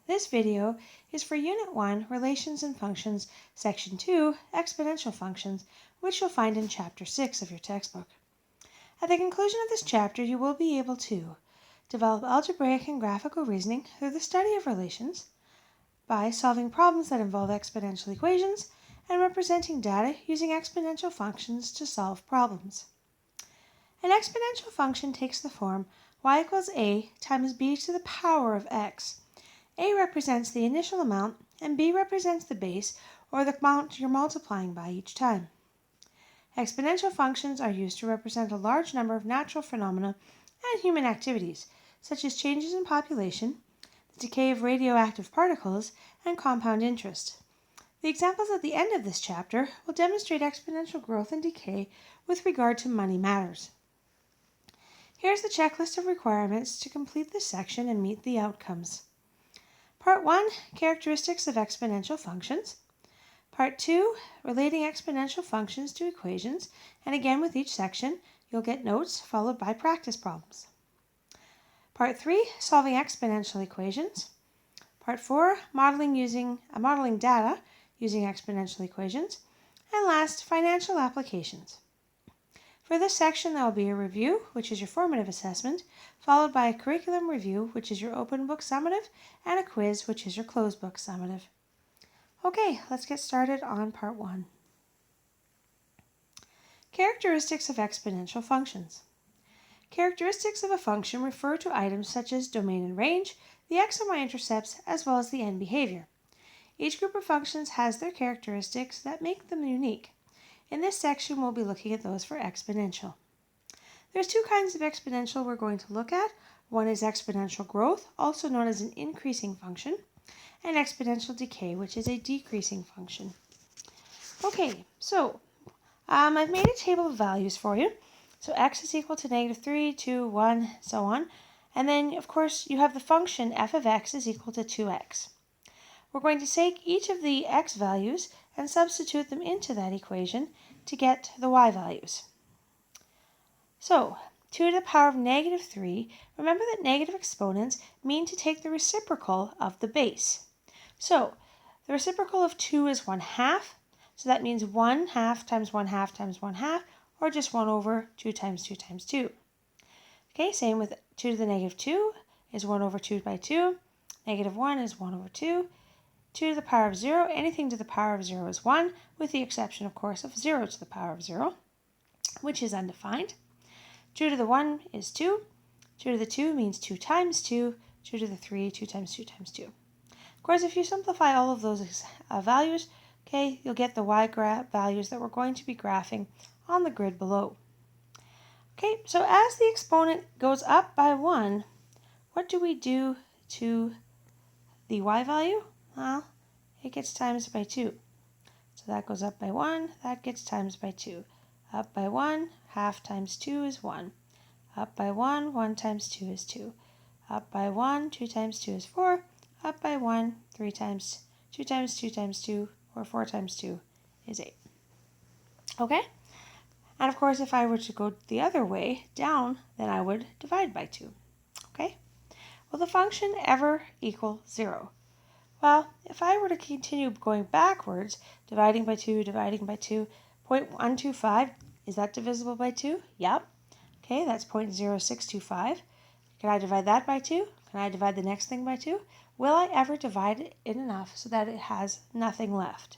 This video is for Unit 1, Relations and Functions, Section 2, Exponential Functions, which you'll find in Chapter 6 of your textbook. At the conclusion of this chapter, you will be able to develop algebraic and graphical reasoning through the study of relations by solving problems that involve exponential equations and representing data using exponential functions to solve problems. An exponential function takes the form y equals a times b to the power of x. A represents the initial amount, and b represents the base, or the amount you're multiplying by each time. Exponential functions are used to represent a large number of natural phenomena and human activities, such as changes in population, the decay of radioactive particles, and compound interest. The examples at the end of this chapter will demonstrate exponential growth and decay with regard to money matters. Here's the checklist of requirements to complete this section and meet the outcomes. Part 1, Characteristics of Exponential Functions. Part 2, Relating Exponential Functions to Equations, and again with each section, you'll get notes followed by practice problems. Part 3, Solving Exponential Equations. Part 4, Modeling data using exponential equations. And last, Financial Applications. For this section, there will be a review, which is your formative assessment, followed by a curriculum review, which is your open book summative, and a quiz, which is your closed book summative. Okay, let's get started on part 1. Characteristics of exponential functions. Characteristics of a function refer to items such as domain and range, the x and y intercepts, as well as the end behavior. Each group of functions has their characteristics that make them unique. In this section, we'll be looking at those for exponential. There's two kinds of exponential we're going to look at. One is exponential growth, also known as an increasing function, and exponential decay, which is a decreasing function. Okay, so I've made a table of values for you. So x is equal to -3, 2, 1, so on. And then, of course, you have the function f of x is equal to 2x. We're going to take each of the x values and substitute them into that equation to get the y values. So, 2 to the power of -3, remember that negative exponents mean to take the reciprocal of the base. So, the reciprocal of 2 is 1/2, so that means 1/2 times 1/2 times 1/2, or just 1 over 2 times 2 times 2. Okay, same with 2 to the -2 is 1 over 2 by 2, -1 is 1 over 2, 2 to the power of 0, anything to the power of 0 is 1, with the exception, of course, of 0 to the power of 0, which is undefined. 2 to the 1 is 2, 2 to the 2 means 2 times 2, 2 to the 3, 2 times 2 times 2. Of course, if you simplify all of those values, okay, you'll get the y values that we're going to be graphing on the grid below. Okay, so as the exponent goes up by 1, what do we do to the y value? Well, it gets times by 2. So that goes up by 1, that gets times by 2. Up by 1, half times 2 is 1. Up by 1, 1 times 2 is 2. Up by 1, 2 times 2 is 4. Up by 1, 3 times 2 times 2 times 2, or 4 times 2 is 8. Okay? And of course, if I were to go the other way, down, then I would divide by 2. Okay? Will the function ever equal 0? Well, if I were to continue going backwards, dividing by 2, 0.125, is that divisible by 2? Yep. Okay, that's 0.0625. Can I divide that by 2? Can I divide the next thing by 2? Will I ever divide it enough so that it has nothing left?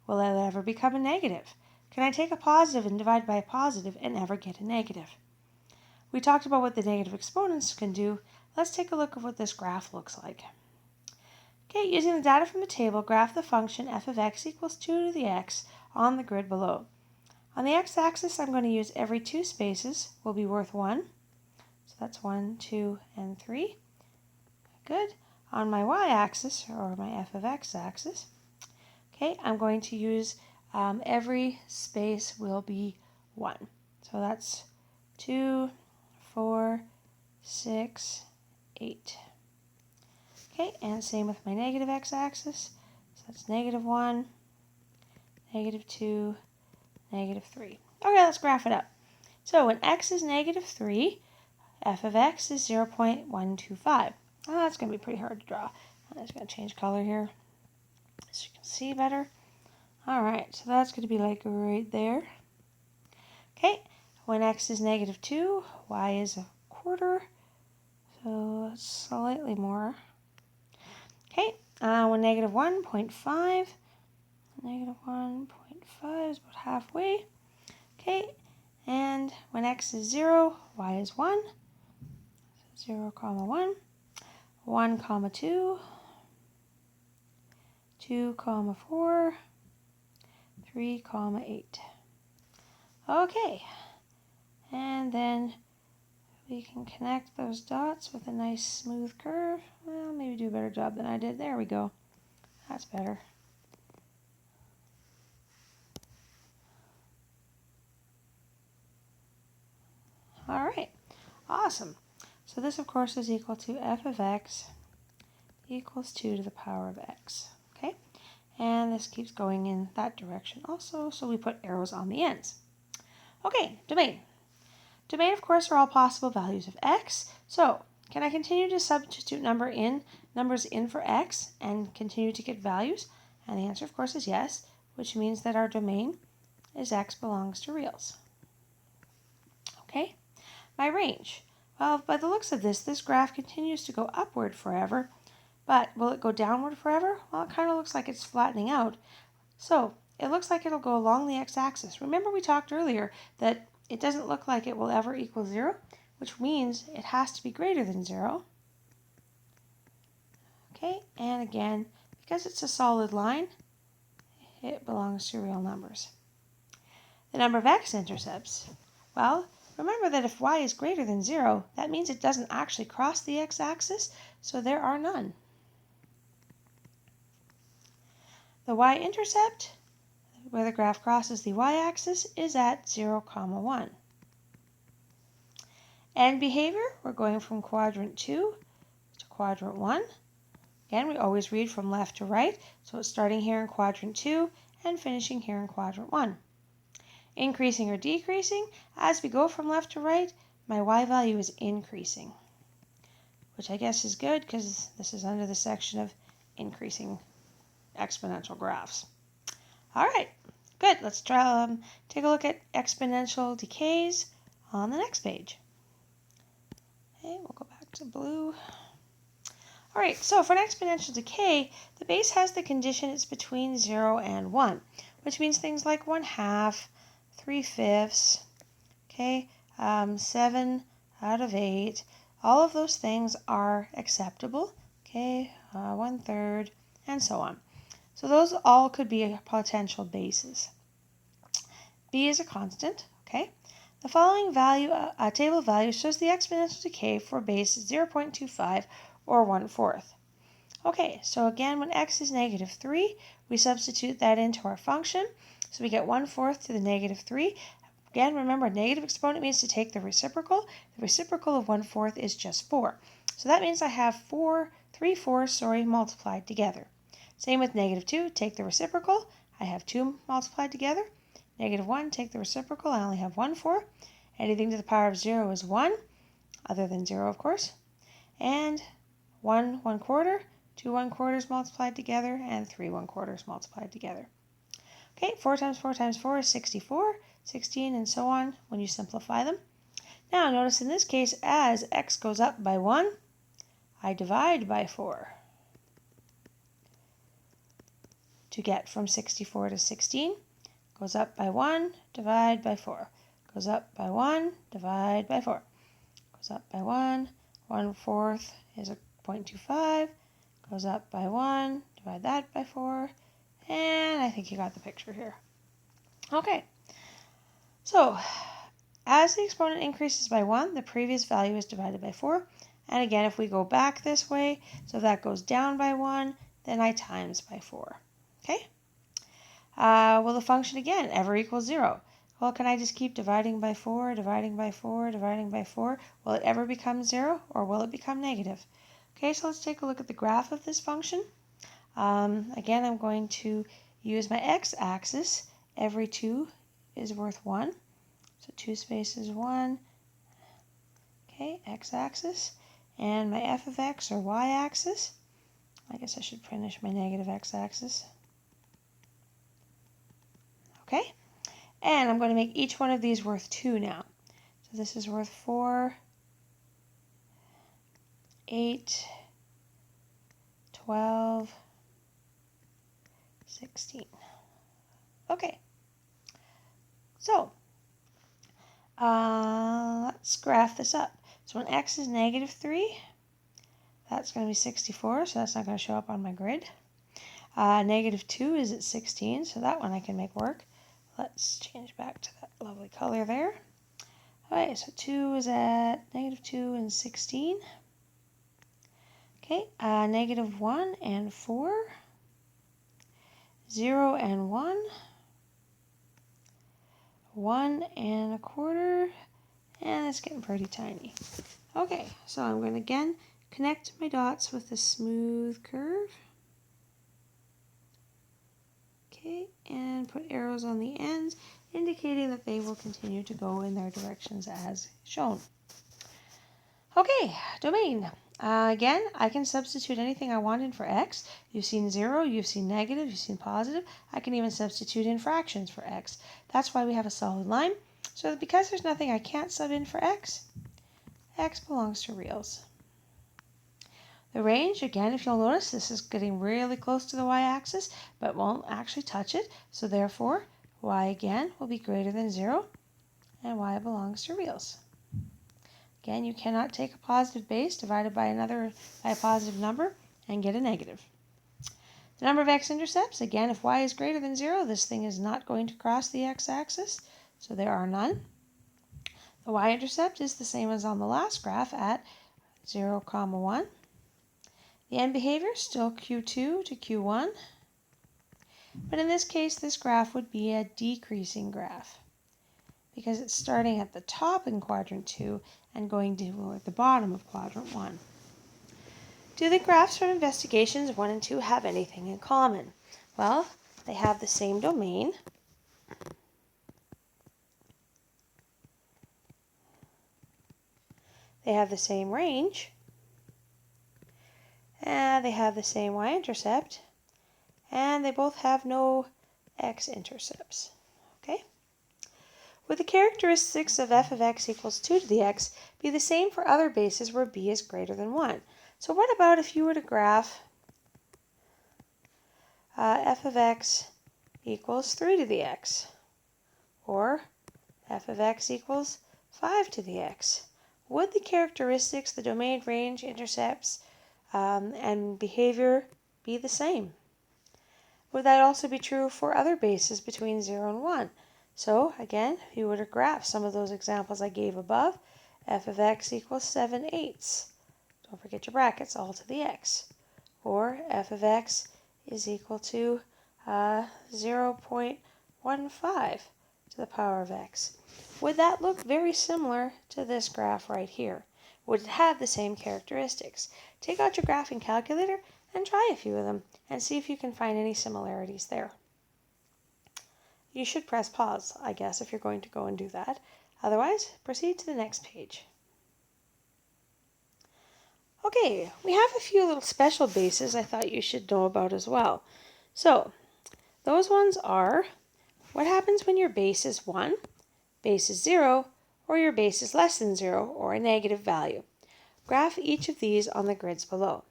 Will it ever become a negative? Can I take a positive and divide by a positive and never get a negative? We talked about what the negative exponents can do. Let's take a look at what this graph looks like. Okay, using the data from the table, graph the function f of x equals 2 to the x on the grid below. On the x-axis, I'm going to use every 2 spaces will be worth 1. So that's 1, 2, and 3. Good. On my y-axis, or my f of x axis, okay, I'm going to use every space will be 1. So that's 2, 4, 6, 8. Okay, and same with my negative x-axis. So that's -1, -2, -3. Okay, let's graph it up. So when x is -3, f of x is 0.125. Oh, that's going to be pretty hard to draw. I'm just going to change color here so you can see better. Alright, so that's going to be like right there. Okay, when x is negative 2, y is a quarter, so that's slightly more. Okay, when negative 1.5, negative 1.5 is about halfway. Okay, and when x is 0, y is 1, so 0, comma 1, 1, comma 2, 2, comma 4, 3, comma 8. Okay, and then we can connect those dots with a nice smooth curve. Well, maybe do a better job than I did. There we go. That's better. All right, awesome. So this, of course, is equal to f of x equals 2 to the power of x. Okay, and this keeps going in that direction also, so we put arrows on the ends. Okay, domain. Domain, of course, are all possible values of x. So can I continue to substitute numbers in for x and continue to get values? And the answer, of course, is yes, which means that our domain is x belongs to reals. Okay, my range. Well, by the looks of this graph continues to go upward forever, but will it go downward forever? Well, it kind of looks like it's flattening out. So it looks like it'll go along the x-axis. Remember we talked earlier that it doesn't look like it will ever equal 0, which means it has to be greater than 0. Okay, and again, because it's a solid line, it belongs to real numbers. The number of x-intercepts. Well, remember that if y is greater than 0, that means it doesn't actually cross the x-axis, so there are none. The y-intercept, where the graph crosses the y-axis, is at 0, 1. And behavior, we're going from quadrant 2 to quadrant 1. Again, we always read from left to right, so it's starting here in quadrant 2 and finishing here in quadrant 1. Increasing or decreasing, as we go from left to right, my y value is increasing, which I guess is good because this is under the section of increasing exponential graphs. All right, good. Let's try take a look at exponential decays on the next page. Okay, we'll go back to blue. All right, so for an exponential decay, the base has the condition it's between 0 and 1, which means things like 1/2, 3/5, okay, 7 out of 8. All of those things are acceptable, okay, 1/3, and so on. So those all could be potential bases. B is a constant, okay. The following table of values shows the exponential decay for base 0.25 or 1/4. Okay, so again, when x is negative 3, we substitute that into our function. So we get 1/4 to the negative 3. Again, remember, a negative exponent means to take the reciprocal. The reciprocal of 1/4 is just 4. So that means I have 3 fourths multiplied together. Same with negative 2, take the reciprocal. I have 2 multiplied together. Negative 1, take the reciprocal. I only have 1/4. Anything to the power of 0 is 1, other than 0, of course. And 1 1/4, 2 1/4 multiplied together, and 3 1/4 multiplied together. Okay, 4 times 4 times 4 is 64, 16, and so on when you simplify them. Now, notice in this case, as x goes up by 1, I divide by 4 to get from 64 to 16. Goes up by 1, divide by 4. Goes up by 1, divide by 4. Goes up by 1, 1/4 is a 0.25. Goes up by 1, divide that by 4. And I think you got the picture here. Okay, so as the exponent increases by 1, the previous value is divided by 4. And again, if we go back this way, so if that goes down by 1, then I times by 4. Okay? Will the function again ever equal 0? Well, can I just keep dividing by 4, dividing by 4, dividing by 4? Will it ever become 0, or will it become negative? Okay, so let's take a look at the graph of this function. Again, I'm going to use my x-axis. Every 2 is worth 1. So 2 spaces 1. Okay, x-axis. And my f of x or y-axis. I guess I should finish my negative x-axis. Okay, and I'm going to make each one of these worth 2 now. So this is worth 4, 8, 12, 16. Okay, so let's graph this up. So when x is negative 3, that's going to be 64, so that's not going to show up on my grid. Negative 2 is at 16, so that one I can make work. Let's change back to that lovely color there. Alright, so 2 is at negative 2 and 16. Okay, negative 1 and 4. 0 and 1. 1 and a quarter. And it's getting pretty tiny. Okay, so I'm going to again connect my dots with a smooth curve. Okay, and put arrows on the ends, indicating that they will continue to go in their directions as shown. Okay, domain. Again, I can substitute anything I want in for x. You've seen 0, you've seen negative, you've seen positive. I can even substitute in fractions for x. That's why we have a solid line. So because there's nothing I can't sub in for x, x belongs to reals. The range, again, if you'll notice, this is getting really close to the y-axis, but won't actually touch it. So therefore, y again will be greater than 0, and y belongs to reals. Again, you cannot take a positive base divided by a positive number and get a negative. The number of x-intercepts, again, if y is greater than 0, this thing is not going to cross the x-axis, so there are none. The y-intercept is the same as on the last graph at 0, 1. The end behavior is still Q2 to Q1, but in this case, this graph would be a decreasing graph because it's starting at the top in quadrant 2 and going to the bottom of quadrant 1. Do the graphs from investigations 1 and 2 have anything in common? Well, they have the same domain. They have the same range. They have the same y-intercept. And they both have no x-intercepts. Okay? Would the characteristics of f of x equals 2 to the x be the same for other bases where b is greater than 1? So what about if you were to graph f of x equals 3 to the x, or f of x equals 5 to the x? Would the characteristics, the domain, range, intercepts, and behavior be the same? Would that also be true for other bases between 0 and 1? So again, if you were to graph some of those examples I gave above, f of x equals 7/8. Don't forget your brackets, all to the x. Or f of x is equal to 0.15 to the power of x. Would that look very similar to this graph right here? Would it have the same characteristics? Take out your graphing calculator and try a few of them and see if you can find any similarities there. You should press pause, I guess, if you're going to go and do that. Otherwise, proceed to the next page. Okay, we have a few little special bases I thought you should know about as well. So, those ones are, what happens when your base is 1, base is 0, or your base is less than 0, or a negative value? Graph each of these on the grids below.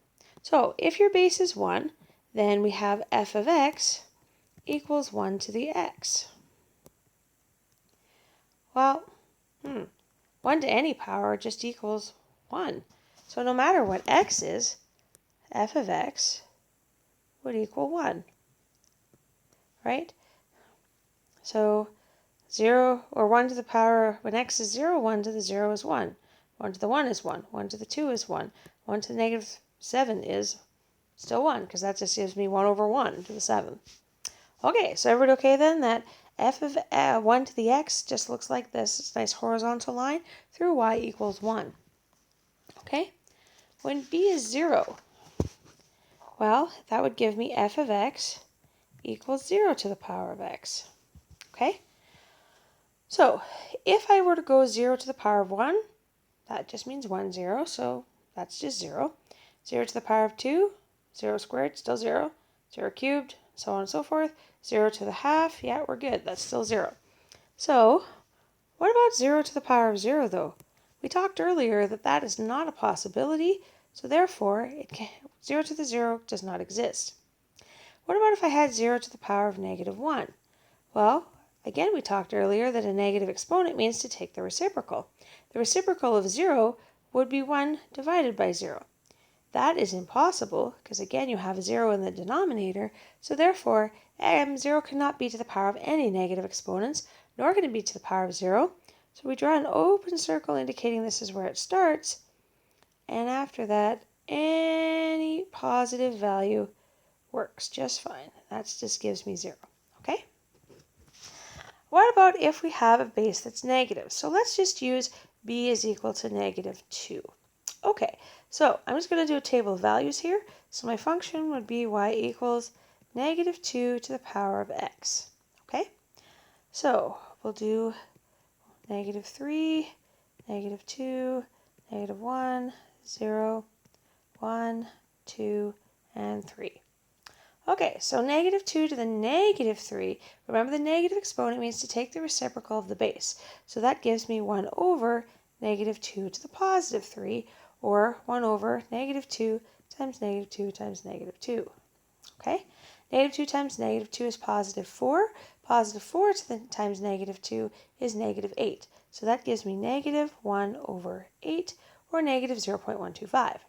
So, if your base is 1, then we have f of x equals 1 to the x. Well, 1 to any power just equals 1. So no matter what x is, f of x would equal 1, right? So 0 or 1 to the power, when x is 0, 1 to the 0 is 1. 1 to the 1 is 1. 1 to the 2 is 1. 1 to the negative 7 is still 1, because that just gives me 1 over 1 to the 7. Okay, so everybody okay then? That f of 1 to the x just looks like this nice horizontal line through y equals 1. Okay? When b is 0, well, that would give me f of x equals 0 to the power of x. Okay? So, if I were to go 0 to the power of 1, that just means 1, 0, so that's just 0. 0 to the power of 2, 0 squared, still 0. 0 cubed, so on and so forth. 0 to the half, yeah, we're good. That's still 0. So, what about 0 to the power of 0, though? We talked earlier that that is not a possibility, so therefore, 0 to the 0 does not exist. What about if I had 0 to the power of negative 1? Well, again, we talked earlier that a negative exponent means to take the reciprocal. The reciprocal of 0 would be 1 divided by 0. That is impossible because, again, you have a 0 in the denominator, so therefore 0 cannot be to the power of any negative exponents, nor can it be to the power of 0. So we draw an open circle indicating this is where it starts, and after that, any positive value works just fine. That just gives me 0, okay? What about if we have a base that's negative? So let's just use b is equal to negative 2. Okay, so I'm just going to do a table of values here. So my function would be y equals negative 2 to the power of x. Okay, so we'll do negative 3, negative 2, negative 1, 0, 1, 2, and 3. Okay, so negative 2 to the negative 3. Remember, the negative exponent means to take the reciprocal of the base. So that gives me 1 over negative 2 to the positive 3, or 1 over negative 2 times negative 2 times negative 2. Okay, negative 2 times negative 2 is positive 4. Positive 4 times negative 2 is negative 8. So that gives me negative 1 over 8, or negative 0.125.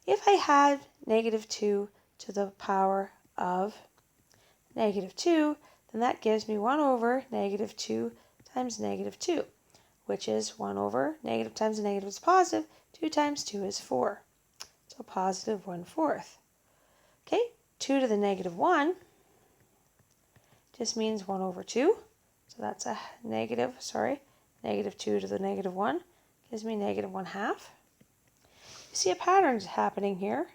If I had negative 2 to the power of negative 2, then that gives me 1 over negative 2 times negative 2, which is 1 over negative times a negative is positive, 2 times 2 is 4. So positive 1/4. Okay, 2 to the negative 1 just means 1 over 2. So that's a negative 2 to the negative 1 gives me negative 1/2. You see a pattern happening here.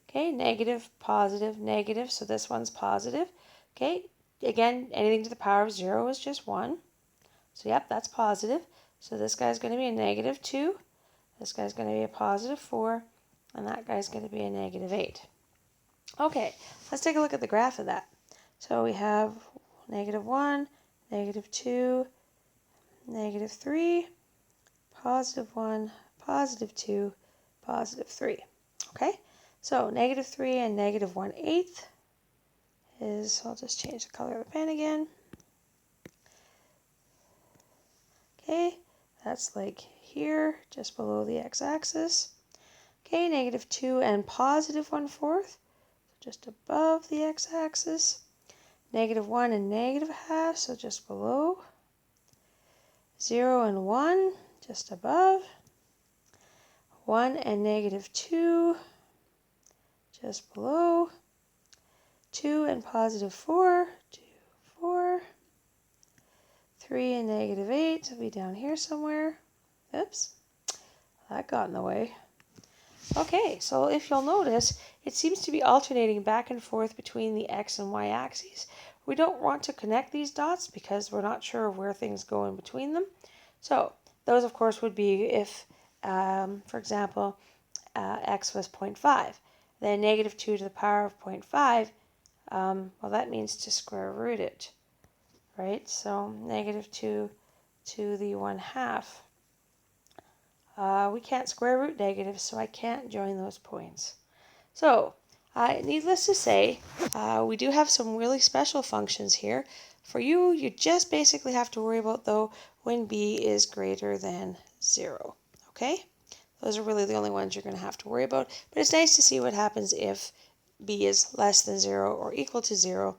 Okay, negative, positive, negative, so this one's positive. Okay, again, anything to the power of 0 is just 1. So yep, that's positive. So this guy's going to be a negative 2, this guy's going to be a positive 4, and that guy's going to be a negative 8. Okay, let's take a look at the graph of that. So we have negative 1, negative 2, negative 3, positive 1, positive 2, positive 3. Okay? So negative 3 and negative 1/8 is, I'll just change the color of the pen again. Okay, that's like here, just below the x-axis. Okay, negative 2 and positive 1/4, just above the x-axis. Negative 1 and negative 1/2, so just below. 0 and 1, just above. 1 and negative 2, just below. 2 and positive 4, 2, 4. 3 and negative 8 will be down here somewhere. Oops, that got in the way. Okay, so if you'll notice, it seems to be alternating back and forth between the x and y axes. We don't want to connect these dots because we're not sure where things go in between them. So those, of course, would be if, for example, x was 0.5. Then negative 2 to the power of 0.5, well, that means to square root it, right? So negative 2 to the 1/2. We can't square root negatives, so I can't join those points. So, needless to say, we do have some really special functions here. For you, you just basically have to worry about, though, when b is greater than 0, okay? Those are really the only ones you're going to have to worry about. But it's nice to see what happens if b is less than 0 or equal to 0.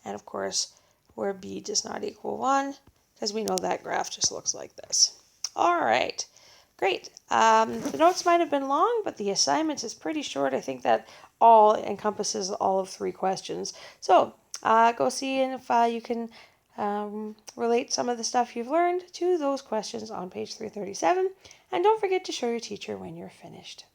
And, of course, where b does not equal 1, because we know that graph just looks like this. All right. Great. The notes might have been long, but the assignment is pretty short. I think that all encompasses all of 3 questions. So go see if you can relate some of the stuff you've learned to those questions on page 337. And don't forget to show your teacher when you're finished.